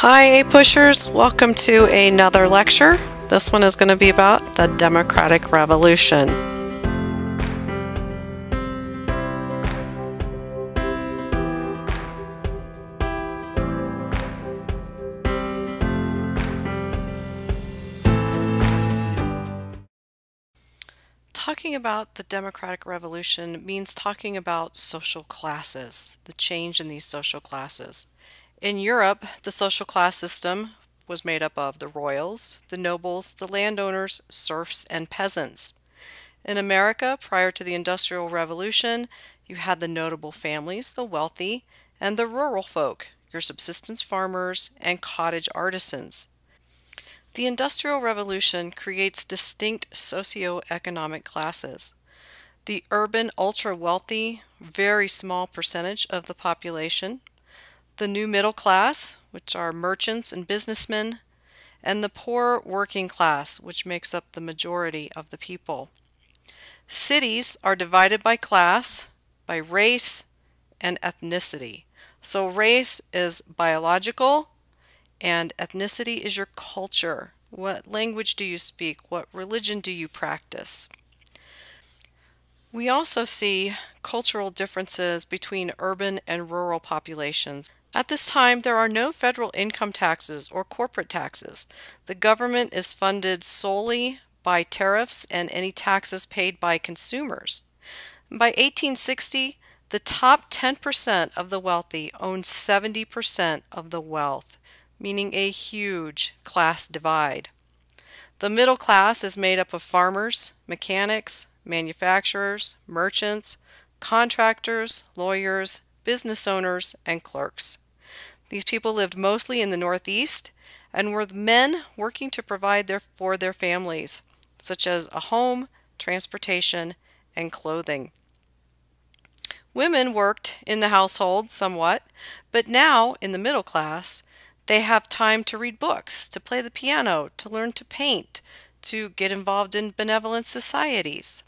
Hi, A-Pushers. Welcome to another lecture. This one is going to be about the Democratic Revolution. Talking about the Democratic Revolution means talking about social classes, the change in these social classes. In Europe, the social class system was made up of the royals, the nobles, the landowners, serfs, and peasants. In America, prior to the Industrial Revolution, you had the notable families, the wealthy, and the rural folk, your subsistence farmers and cottage artisans. The Industrial Revolution creates distinct socioeconomic classes. The urban ultra-wealthy, very small percentage of the population, the new middle class, which are merchants and businessmen, and the poor working class, which makes up the majority of the people. Cities are divided by class, by race, and ethnicity. So race is biological, and ethnicity is your culture. What language do you speak? What religion do you practice? We also see cultural differences between urban and rural populations. At this time, there are no federal income taxes or corporate taxes. The government is funded solely by tariffs and any taxes paid by consumers. By 1860, the top 10% of the wealthy owned 70% of the wealth, meaning a huge class divide. The middle class is made up of farmers, mechanics, manufacturers, merchants, contractors, lawyers, business owners, and clerks. These people lived mostly in the Northeast and were men working to provide for their families, such as a home, transportation, and clothing. Women worked in the household somewhat, but now in the middle class, they have time to read books, to play the piano, to learn to paint, to get involved in benevolent societies.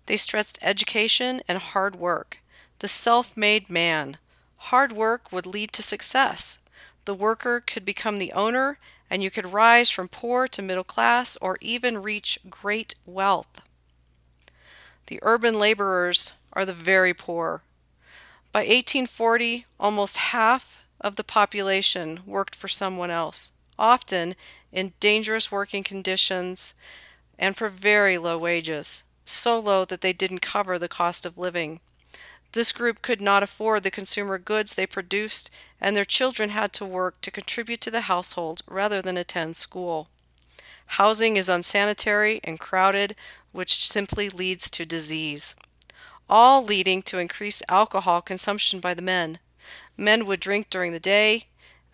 They stressed education and hard work. The self-made man. Hard work would lead to success. The worker could become the owner, and you could rise from poor to middle class or even reach great wealth. The urban laborers are the very poor. By 1840, almost half of the population worked for someone else, often in dangerous working conditions and for very low wages, so low that they didn't cover the cost of living. This group could not afford the consumer goods they produced, and their children had to work to contribute to the household rather than attend school. Housing is unsanitary and crowded, which simply leads to disease, all leading to increased alcohol consumption by the men. Men would drink during the day,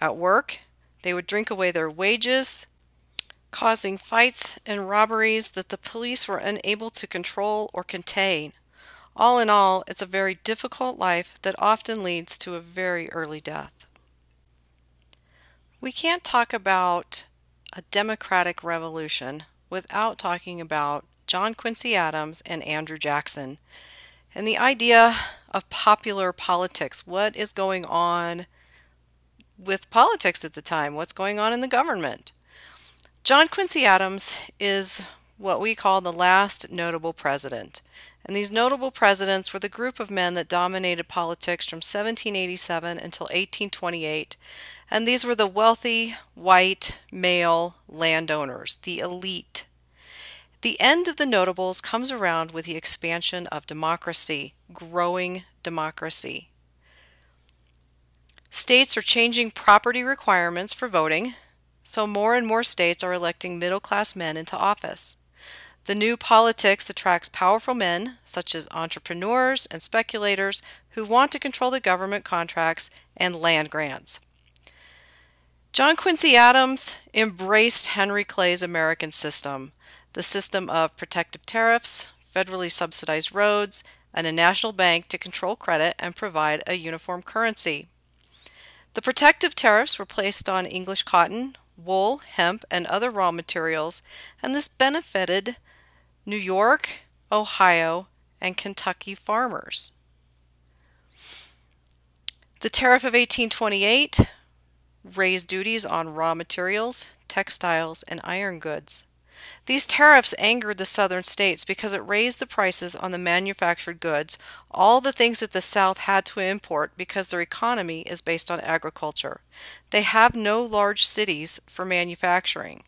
at work. They would drink away their wages, causing fights and robberies that the police were unable to control or contain. All in all, it's a very difficult life that often leads to a very early death. We can't talk about a democratic revolution without talking about John Quincy Adams and Andrew Jackson and the idea of popular politics. What is going on with politics at the time? What's going on in the government? John Quincy Adams is what we call the last notable president. And these notable presidents were the group of men that dominated politics from 1787 until 1828. And these were the wealthy, white, male landowners, the elite. The end of the notables comes around with the expansion of democracy, growing democracy. States are changing property requirements for voting, so more and more states are electing middle-class men into office. The new politics attracts powerful men, such as entrepreneurs and speculators, who want to control the government contracts and land grants. John Quincy Adams embraced Henry Clay's American system, the system of protective tariffs, federally subsidized roads, and a national bank to control credit and provide a uniform currency. The protective tariffs were placed on English cotton, wool, hemp, and other raw materials, and this benefited New York, Ohio, and Kentucky farmers. The Tariff of 1828 raised duties on raw materials, textiles, and iron goods. These tariffs angered the southern states because it raised the prices on the manufactured goods, all the things that the South had to import because their economy is based on agriculture. They have no large cities for manufacturing.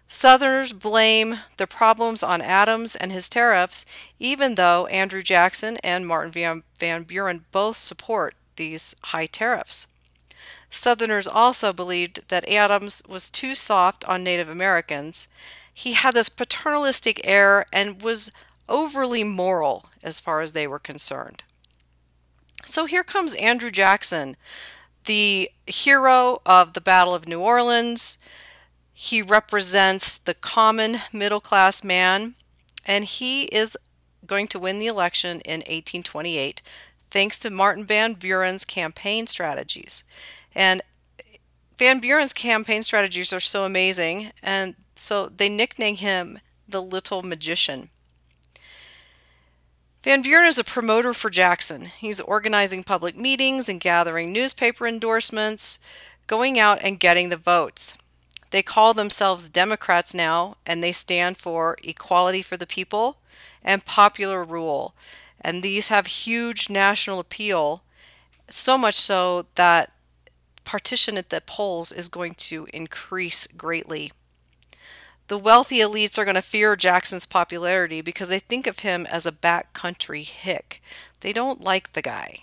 Southerners blame the problems on Adams and his tariffs, even though Andrew Jackson and Martin Van Buren both support these high tariffs. Southerners also believed that Adams was too soft on Native Americans. He had this paternalistic air and was overly moral as far as they were concerned. So here comes Andrew Jackson, the hero of the Battle of New Orleans. He represents the common middle-class man, and he is going to win the election in 1828 thanks to Martin Van Buren's campaign strategies. And Van Buren's campaign strategies are so amazing, and so they nickname him the Little Magician. Van Buren is a promoter for Jackson. He's organizing public meetings and gathering newspaper endorsements, going out and getting the votes. They call themselves Democrats now, and they stand for equality for the people and popular rule. And these have huge national appeal, so much so that partition at the polls is going to increase greatly. The wealthy elites are going to fear Jackson's popularity because they think of him as a backcountry hick. They don't like the guy.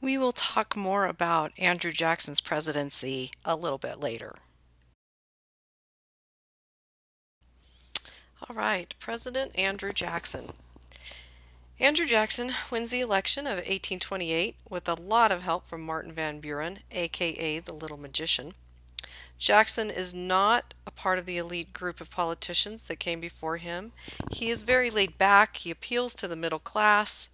We will talk more about Andrew Jackson's presidency a little bit later. All right, President Andrew Jackson. Andrew Jackson wins the election of 1828 with a lot of help from Martin Van Buren, aka the Little Magician. Jackson is not a part of the elite group of politicians that came before him. He is very laid back. He appeals to the middle class,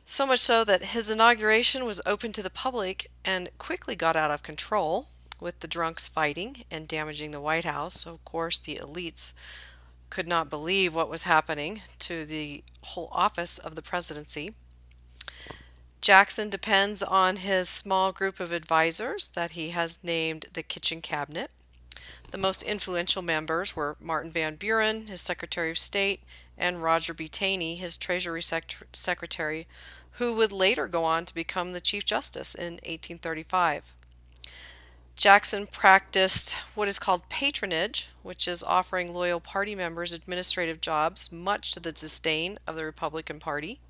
so much so that his inauguration was open to the public and quickly got out of control, with the drunks fighting and damaging the White House. So of course the elites could not believe what was happening to the whole office of the presidency. Jackson depends on his small group of advisors that he has named the Kitchen Cabinet. The most influential members were Martin Van Buren, his Secretary of State, and Roger B. Taney, his Treasury Secretary, who would later go on to become the Chief Justice in 1835. Jackson practiced what is called patronage, which is offering loyal party members administrative jobs, much to the disdain of the Republican Party.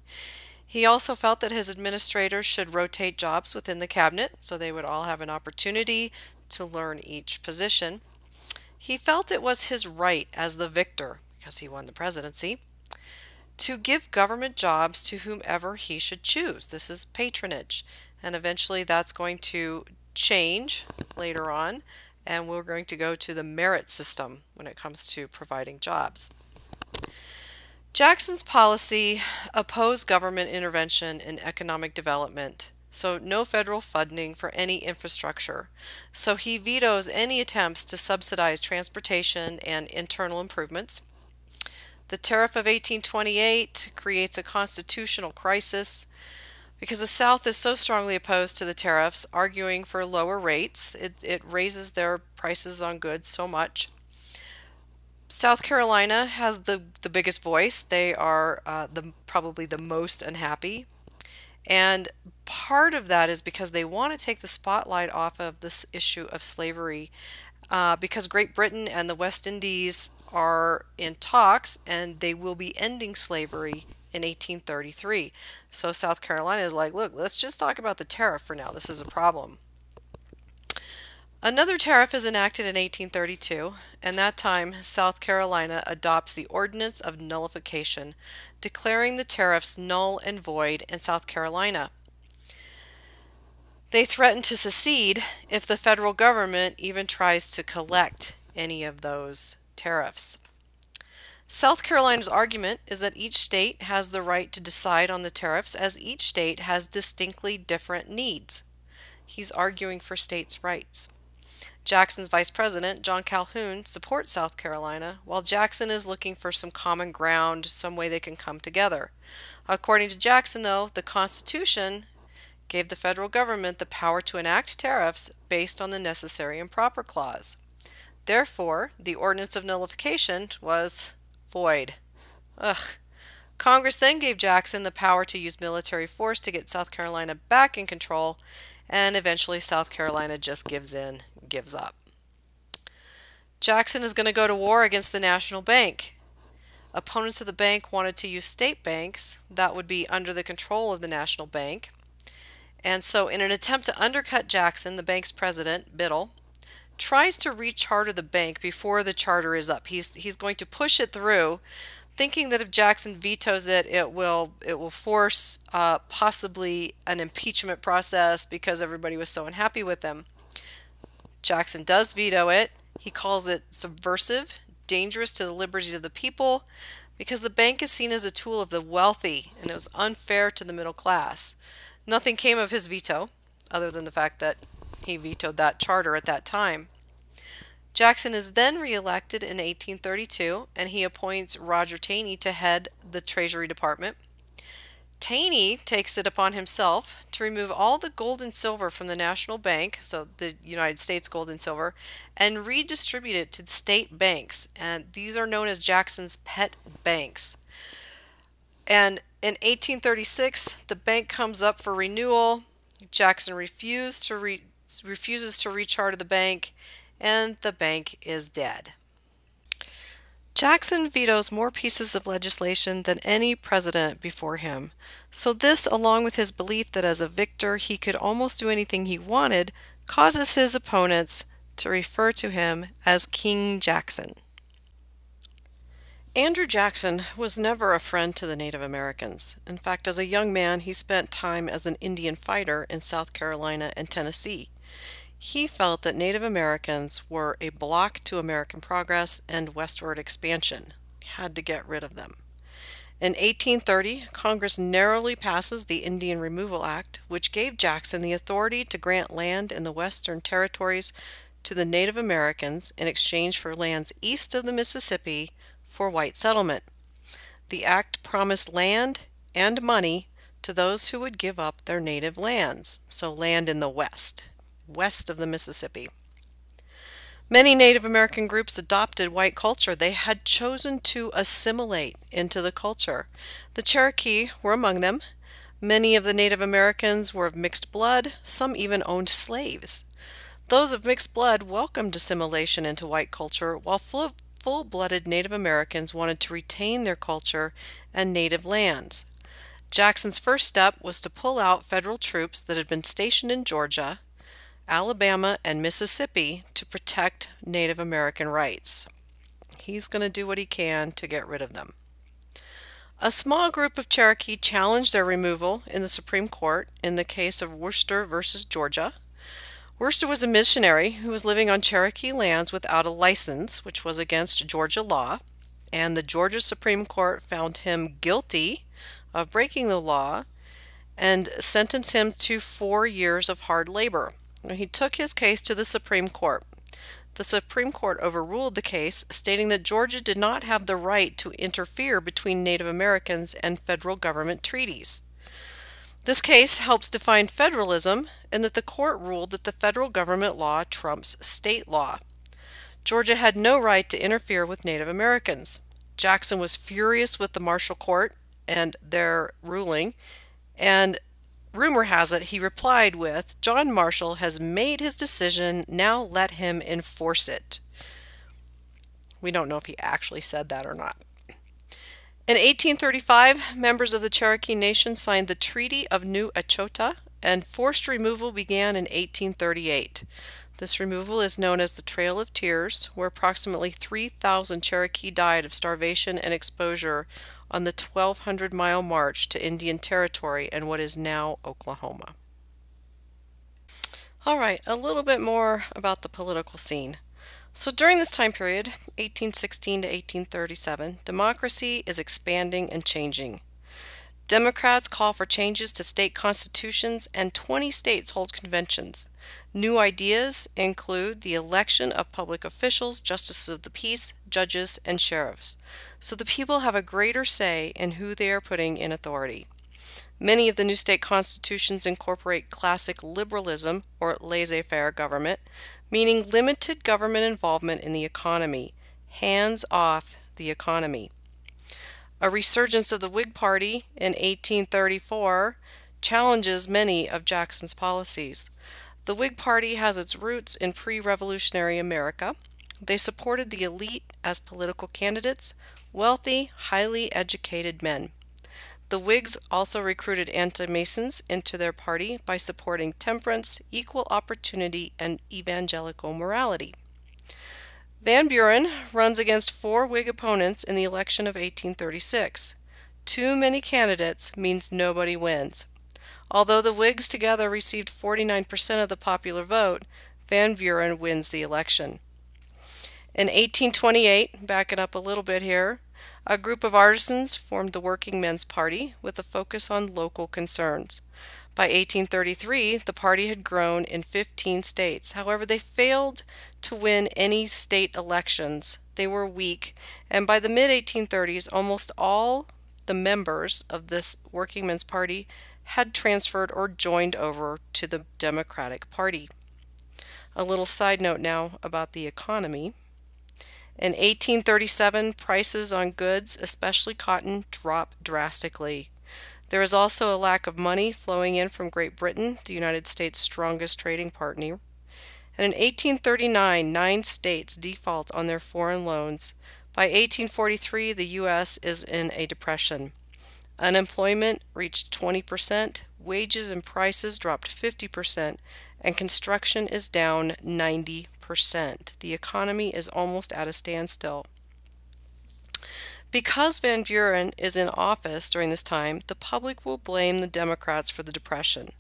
He also felt that his administrators should rotate jobs within the cabinet so they would all have an opportunity to learn each position. He felt it was his right as the victor, because he won the presidency, to give government jobs to whomever he should choose. This is patronage, and eventually that's going to change later on, and we're going to go to the merit system when it comes to providing jobs. Jackson's policy opposed government intervention in economic development, so no federal funding for any infrastructure. So he vetoes any attempts to subsidize transportation and internal improvements. The Tariff of 1828 creates a constitutional crisis because the South is so strongly opposed to the tariffs, arguing for lower rates. It raises their prices on goods so much. South Carolina has the biggest voice. They are probably the most unhappy. And part of that is because they want to take the spotlight off of this issue of slavery because Great Britain and the West Indies are in talks and they will be ending slavery in 1833. So South Carolina is like, look, let's just talk about the tariff for now. This is a problem. Another tariff is enacted in 1832, and that time South Carolina adopts the Ordinance of Nullification, declaring the tariffs null and void in South Carolina. They threaten to secede if the federal government even tries to collect any of those tariffs. South Carolina's argument is that each state has the right to decide on the tariffs as each state has distinctly different needs. He's arguing for states' rights. Jackson's vice president, John Calhoun, supports South Carolina, while Jackson is looking for some common ground, some way they can come together. According to Jackson, though, the Constitution gave the federal government the power to enact tariffs based on the necessary and proper clause. Therefore, the ordinance of nullification was void. Ugh. Congress then gave Jackson the power to use military force to get South Carolina back in control, and eventually South Carolina just gives in, gives up. Jackson is going to go to war against the National Bank. Opponents of the bank wanted to use state banks that would be under the control of the National Bank. And so in an attempt to undercut Jackson, the bank's president, Biddle, tries to recharter the bank before the charter is up. He's going to push it through, thinking that if Jackson vetoes it, it will force possibly an impeachment process because everybody was so unhappy with him. Jackson does veto it. He calls it subversive, dangerous to the liberties of the people, because the bank is seen as a tool of the wealthy, and it was unfair to the middle class. Nothing came of his veto, other than the fact that he vetoed that charter at that time. Jackson is then reelected in 1832, and he appoints Roger Taney to head the Treasury Department. Taney takes it upon himself to remove all the gold and silver from the National Bank, so the United States gold and silver, and redistribute it to the state banks. And these are known as Jackson's pet banks. And in 1836, the bank comes up for renewal. Jackson refuses to recharter the bank, and the bank is dead. Jackson vetoes more pieces of legislation than any president before him. So this, along with his belief that as a victor he could almost do anything he wanted, causes his opponents to refer to him as King Jackson. Andrew Jackson was never a friend to the Native Americans. In fact, as a young man, he spent time as an Indian fighter in South Carolina and Tennessee. He felt that Native Americans were a block to American progress and westward expansion. He had to get rid of them. In 1830, Congress narrowly passes the Indian Removal Act, which gave Jackson the authority to grant land in the Western Territories to the Native Americans in exchange for lands east of the Mississippi for white settlement. The act promised land and money to those who would give up their native lands, so land in the west of the Mississippi. Many Native American groups adopted white culture. They had chosen to assimilate into the culture. The Cherokee were among them. Many of the Native Americans were of mixed blood. Some even owned slaves. Those of mixed blood welcomed assimilation into white culture, while full-blooded Native Americans wanted to retain their culture and native lands. Jackson's first step was to pull out federal troops that had been stationed in Georgia, Alabama, and Mississippi to protect Native American rights. He's going to do what he can to get rid of them. A small group of Cherokee challenged their removal in the Supreme Court in the case of Worcester versus Georgia. Worcester was a missionary who was living on Cherokee lands without a license, which was against Georgia law, and the Georgia Supreme Court found him guilty of breaking the law and sentenced him to 4 years of hard labor. He took his case to the Supreme Court. The Supreme Court overruled the case, stating that Georgia did not have the right to interfere between Native Americans and federal government treaties. This case helps define federalism, in that the court ruled that the federal government law trumps state law. Georgia had no right to interfere with Native Americans. Jackson was furious with the Marshall Court and their ruling, and rumor has it he replied with, "John Marshall has made his decision, now let him enforce it." We don't know if he actually said that or not. In 1835, members of the Cherokee Nation signed the Treaty of New Echota, and forced removal began in 1838. This removal is known as the Trail of Tears, where approximately 3,000 Cherokee died of starvation and exposure on the 1,200-mile march to Indian Territory and what is now Oklahoma. All right, a little bit more about the political scene. So during this time period, 1816 to 1837, democracy is expanding and changing. Democrats call for changes to state constitutions, and 20 states hold conventions. New ideas include the election of public officials, justices of the peace, judges, and sheriffs, so the people have a greater say in who they are putting in authority. Many of the new state constitutions incorporate classic liberalism or laissez-faire government, meaning limited government involvement in the economy, hands off the economy. A resurgence of the Whig Party in 1834 challenges many of Jackson's policies. The Whig Party has its roots in pre-revolutionary America. They supported the elite as political candidates, wealthy, highly educated men. The Whigs also recruited anti-Masons into their party by supporting temperance, equal opportunity, and evangelical morality. Van Buren runs against 4 Whig opponents in the election of 1836. Too many candidates means nobody wins. Although the Whigs together received 49% of the popular vote, Van Buren wins the election. In 1828, back it up a little bit here, a group of artisans formed the Working Men's Party with a focus on local concerns. By 1833, the party had grown in 15 states. However, they failed to win any state elections. They were weak, and by the mid-1830s, almost all the members of this Working Men's Party had transferred or joined over to the Democratic Party. A little side note now about the economy. In 1837, prices on goods, especially cotton, dropped drastically. There is also a lack of money flowing in from Great Britain, the United States' strongest trading partner. And in 1839, 9 states default on their foreign loans. By 1843, the U.S. is in a depression. Unemployment reached 20%, wages and prices dropped 50%, and construction is down 90%. The economy is almost at a standstill. Because Van Buren is in office during this time, the public will blame the Democrats for the Depression.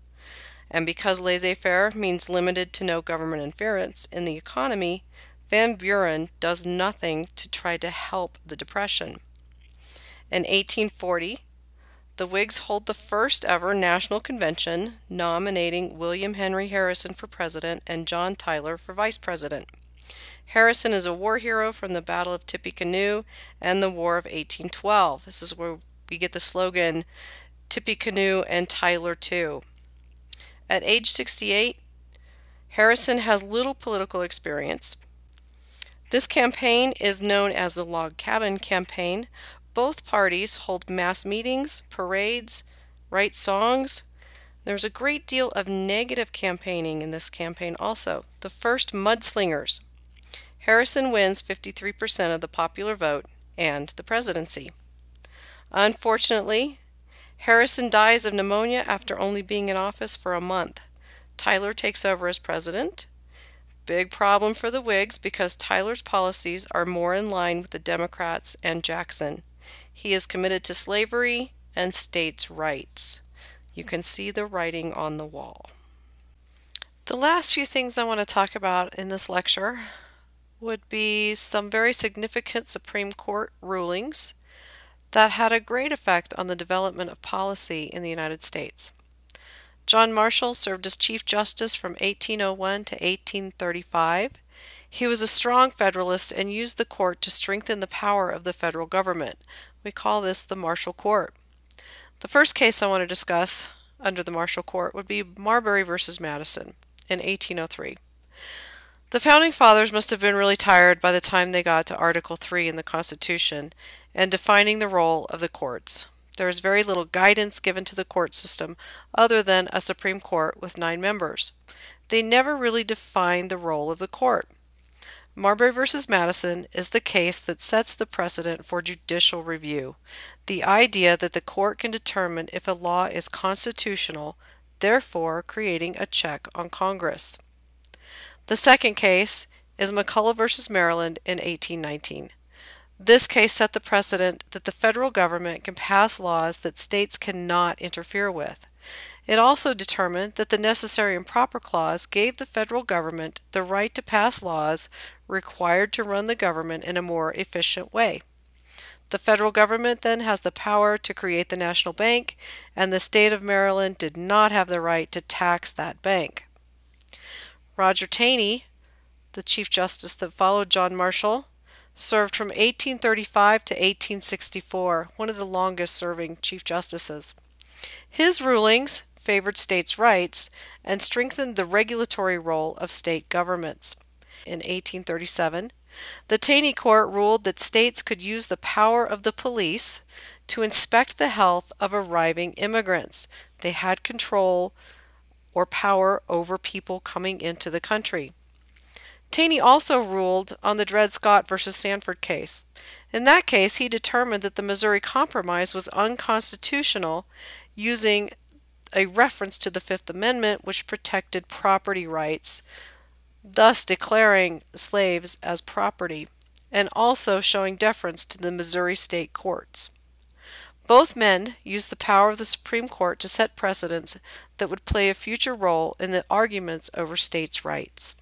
And because laissez-faire means limited to no government interference in the economy, Van Buren does nothing to try to help the Depression. In 1840, the Whigs hold the first ever national convention, nominating William Henry Harrison for president and John Tyler for vice president. Harrison is a war hero from the Battle of Tippecanoe and the War of 1812. This is where we get the slogan, Tippecanoe and Tyler too. At age 68, Harrison has little political experience. This campaign is known as the Log Cabin Campaign. Both parties hold mass meetings, parades, write songs. There's a great deal of negative campaigning in this campaign also. The first mudslingers. Harrison wins 53% of the popular vote and the presidency. Unfortunately, Harrison dies of pneumonia after only being in office for a month. Tyler takes over as president. Big problem for the Whigs because Tyler's policies are more in line with the Democrats and Jackson. He is committed to slavery and states' rights. You can see the writing on the wall. The last few things I want to talk about in this lecture would be some very significant Supreme Court rulings that had a great effect on the development of policy in the United States. John Marshall served as Chief Justice from 1801 to 1835. He was a strong Federalist and used the court to strengthen the power of the federal government. We call this the Marshall Court. The first case I want to discuss under the Marshall Court would be Marbury versus Madison in 1803. The Founding Fathers must have been really tired by the time they got to Article 3 in the Constitution and defining the role of the courts. There is very little guidance given to the court system other than a Supreme Court with 9 members. They never really defined the role of the court. Marbury versus Madison is the case that sets the precedent for judicial review, the idea that the court can determine if a law is constitutional, therefore creating a check on Congress. The second case is McCulloch versus Maryland in 1819. This case set the precedent that the federal government can pass laws that states cannot interfere with. It also determined that the Necessary and Proper Clause gave the federal government the right to pass laws required to run the government in a more efficient way. The federal government then has the power to create the national bank, and the state of Maryland did not have the right to tax that bank. Roger Taney, the Chief Justice that followed John Marshall, served from 1835 to 1864, one of the longest serving Chief Justices. His rulings favored states' rights and strengthened the regulatory role of state governments. In 1837, the Taney Court ruled that states could use the power of the police to inspect the health of arriving immigrants. They had control or power over people coming into the country. Taney also ruled on the Dred Scott versus Sandford case. In that case, he determined that the Missouri Compromise was unconstitutional, using a reference to the Fifth Amendment, which protected property rights, thus declaring slaves as property, and also showing deference to the Missouri state courts. Both men used the power of the Supreme Court to set precedents that would play a future role in the arguments over states' rights.